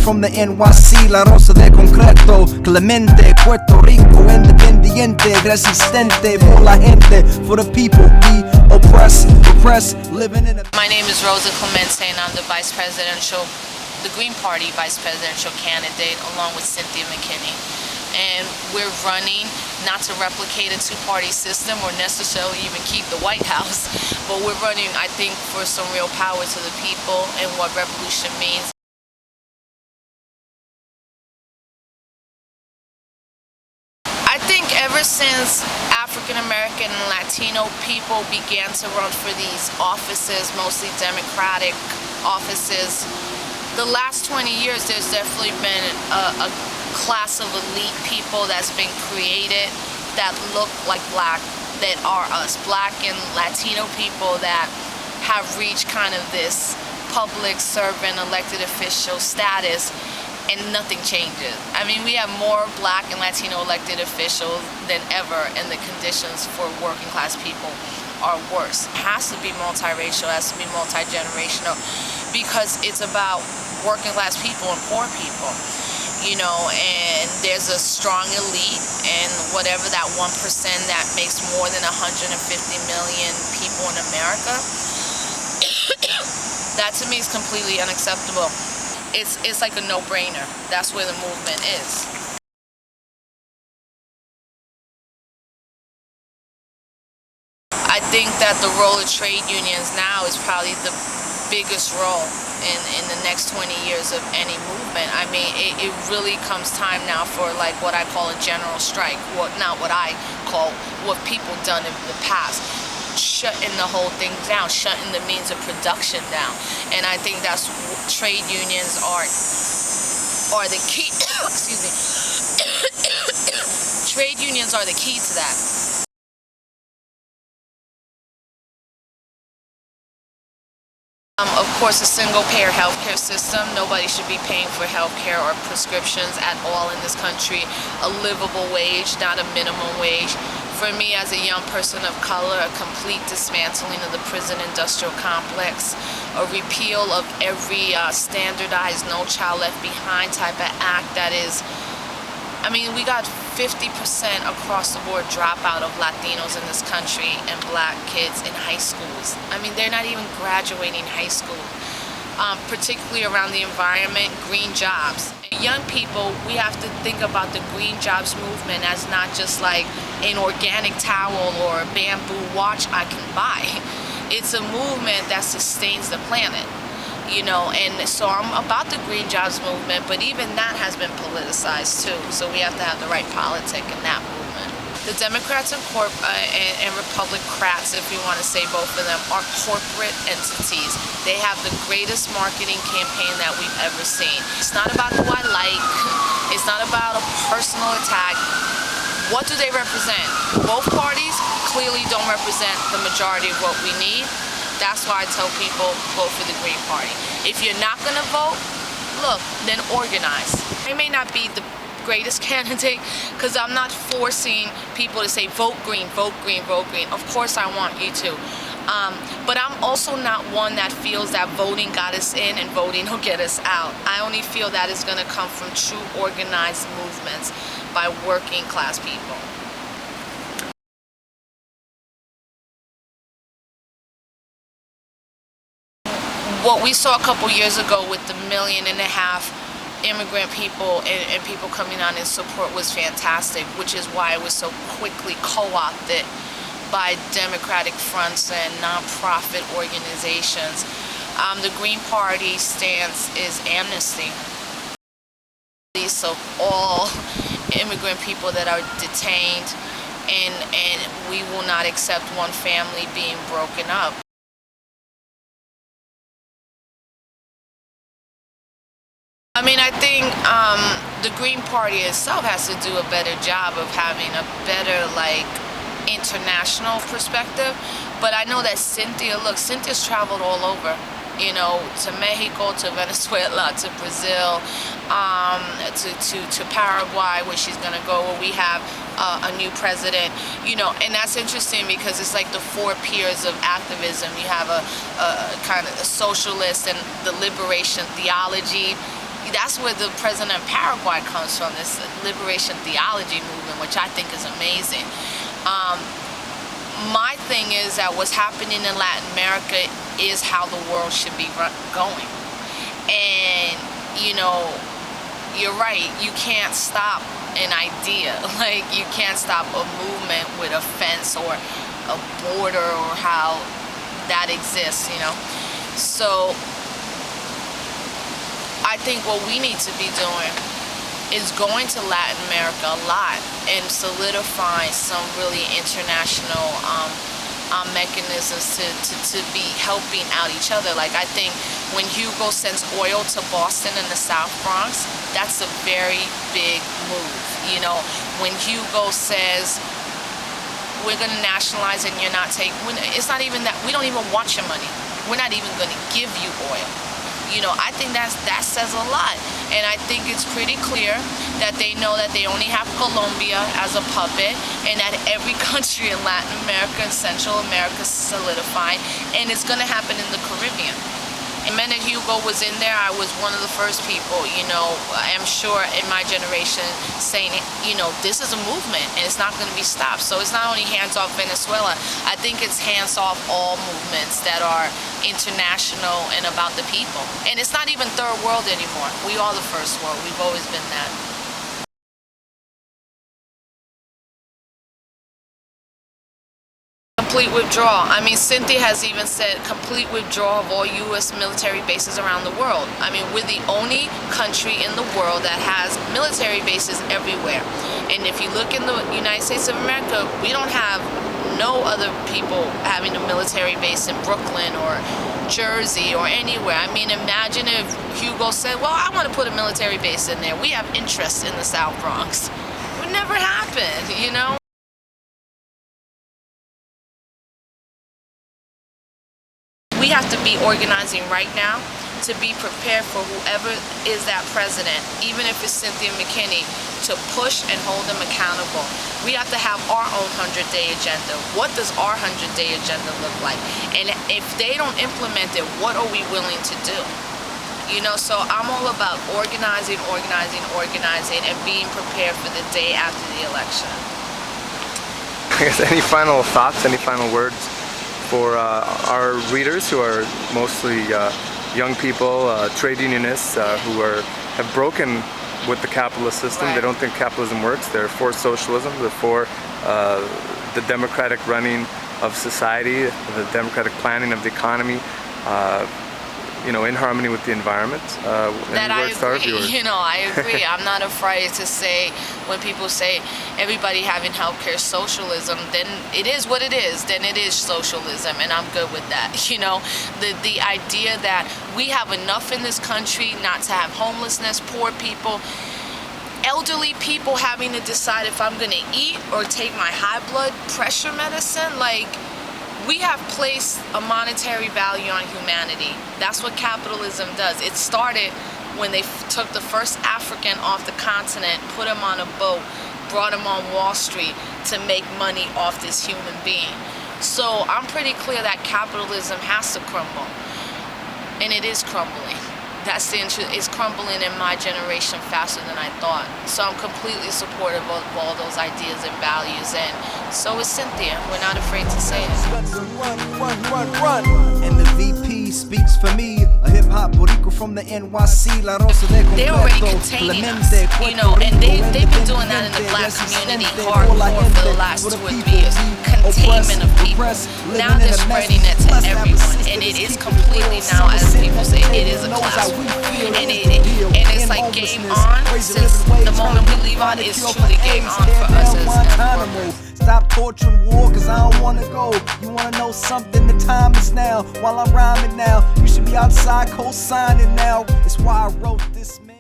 from the NYC, la Rosa de concreto, Clemente, Puerto Rico, independiente, resistente, por la gente, for the people, we oppressed, living in a... My name is Rosa Clemente, and I'm the the Green Party vice presidential candidate, along with Cynthia McKinney. And we're running not to replicate a two-party system or necessarily even keep the White House, but we're running, I think, for some real power to the people and what revolution means. I think ever since African American and Latino people began to run for these offices, mostly Democratic offices, the last 20 years there's definitely been a class of elite people that's been created that look like black, that are us, black and Latino people that have reached kind of this public servant elected official status, and nothing changes. I mean, we have more black and Latino elected officials than ever, and the conditions for working class people are worse. It has to be multiracial, it has to be multi-generational, because it's about working class people and poor people, you know, and there's a strong elite, and whatever that 1% that makes more than 150 million people in America, that to me is completely unacceptable. It's like a no-brainer. That's where the movement is. I think that the role of trade unions now is probably the biggest role in the next 20 years of any movement. I mean, it really comes time now for like what I call a general strike. Not what I call, what people done in the past. Shutting the whole thing down, shutting the means of production down. And I think that's trade unions are the key. Excuse me. Trade unions are the key to that. Of course, a single-payer healthcare system. Nobody should be paying for healthcare or prescriptions at all in this country. A livable wage, not a minimum wage. For me, as a young person of color, a complete dismantling of the prison industrial complex, a repeal of every standardized No Child Left Behind type of act that is, I mean, we got 50% across the board dropout of Latinos in this country and black kids in high schools. I mean, they're not even graduating high school. Particularly around the environment, green jobs. Young people, we have to think about the green jobs movement as not just like an organic towel or a bamboo watch I can buy. It's a movement that sustains the planet, you know, and so I'm about the green jobs movement, but even that has been politicized too, so we have to have the right politic in that movement. The Democrats and Republicrats, if you want to say both of them, are corporate entities. They have the greatest marketing campaign that we've ever seen. It's not about who I like. It's not about a personal attack. What do they represent? Both parties clearly don't represent the majority of what we need. That's why I tell people, vote for the Green Party. If you're not going to vote, look, then organize. I may not be the greatest candidate because I'm not forcing people to say vote green, vote green, vote green. Of course I want you to. But I'm also not one that feels that voting got us in and voting will get us out. I only feel that it's going to come from true organized movements by working class people. What we saw a couple years ago with the 1.5 million immigrant people and people coming on in support was fantastic, which is why it was so quickly co-opted by Democratic fronts and nonprofit organizations. The Green Party stance is amnesty. So all immigrant people that are detained, and we will not accept one family being broken up. I mean, I think the Green Party itself has to do a better job of having a better, like, international perspective. But I know that Cynthia's traveled all over, you know, to Mexico, to Venezuela, to Brazil, to Paraguay, where she's gonna go, where we have a new president, you know. And that's interesting because it's like the four peers of activism. You have a kind of a socialist and the liberation theology That's where the president of Paraguay comes from, this liberation theology movement, which I think is amazing. My thing is that what's happening in Latin America is how the world should be going. And, you know, you're right, you can't stop an idea. Like, you can't stop a movement with a fence or a border or how that exists, you know. So I think what we need to be doing is going to Latin America a lot and solidifying some really international mechanisms to be helping out each other. Like, I think when Hugo sends oil to Boston and the South Bronx, that's a very big move. You know, when Hugo says, we're going to nationalize and you're not taking, it's not even that, we don't even want your money. We're not even going to give you oil. You know, I think that says a lot. And I think it's pretty clear that they know that they only have Colombia as a puppet and that every country in Latin America and Central America is solidifying, and it's going to happen in the Caribbean. The minute Hugo was in there, I was one of the first people, you know, I'm sure in my generation saying, you know, this is a movement and it's not going to be stopped. So it's not only hands off Venezuela, I think it's hands off all movements that are international and about the people. And it's not even third world anymore. We are the first world. We've always been that. Complete withdrawal. I mean, Cynthia has even said complete withdrawal of all U.S. military bases around the world. I mean, we're the only country in the world that has military bases everywhere. And if you look in the United States of America, we don't have no other people having a military base in Brooklyn or Jersey or anywhere. I mean, imagine if Hugo said, well, I want to put a military base in there. We have interests in the South Bronx. It would never happen, you know? We have to be organizing right now to be prepared for whoever is that president, even if it's Cynthia McKinney, to push and hold them accountable. We have to have our own 100-day agenda. What does our 100-day agenda look like? And if they don't implement it, what are we willing to do? You know, so I'm all about organizing, and being prepared for the day after the election. I guess any final thoughts, any final words for our readers, who are mostly young people, trade unionists, who have broken with the capitalist system. Right. They don't think capitalism works. They're for socialism. They're for the democratic running of society, the democratic planning of the economy, you know, in harmony with the environment. That I agree. You know, I agree. I'm not afraid to say, when people say everybody having healthcare socialism, then it is what it is. Then it is socialism, and I'm good with that. You know, the idea that we have enough in this country not to have homelessness, poor people, elderly people having to decide if I'm going to eat or take my high blood pressure medicine, like, we have placed a monetary value on humanity. That's what capitalism does. It started when they took the first African off the continent, put him on a boat, brought him on Wall Street to make money off this human being. So I'm pretty clear that capitalism has to crumble, and it is crumbling. That's the issue. It's crumbling in my generation faster than I thought. So I'm completely supportive of all those ideas and values, and so is Cynthia. We're not afraid to say it. Run. And the VP speaks for me, a hip-hop Boricua from the NYC, La Rosa de Concreto. They're already containing us, you know, and they've been doing that in the black community hardcore for the last 2 or 3 years. Containment of people. Now they're spreading it to everyone, and it is completely now, as people say, it is a class. And it's like game on. Since the moment we leave on, it's truly game on for us as workers. Stop torturing war, cause I don't wanna go. You wanna know something? The time is now. While I'm rhyming now, you should be outside co-signing now. It's why I wrote this, man.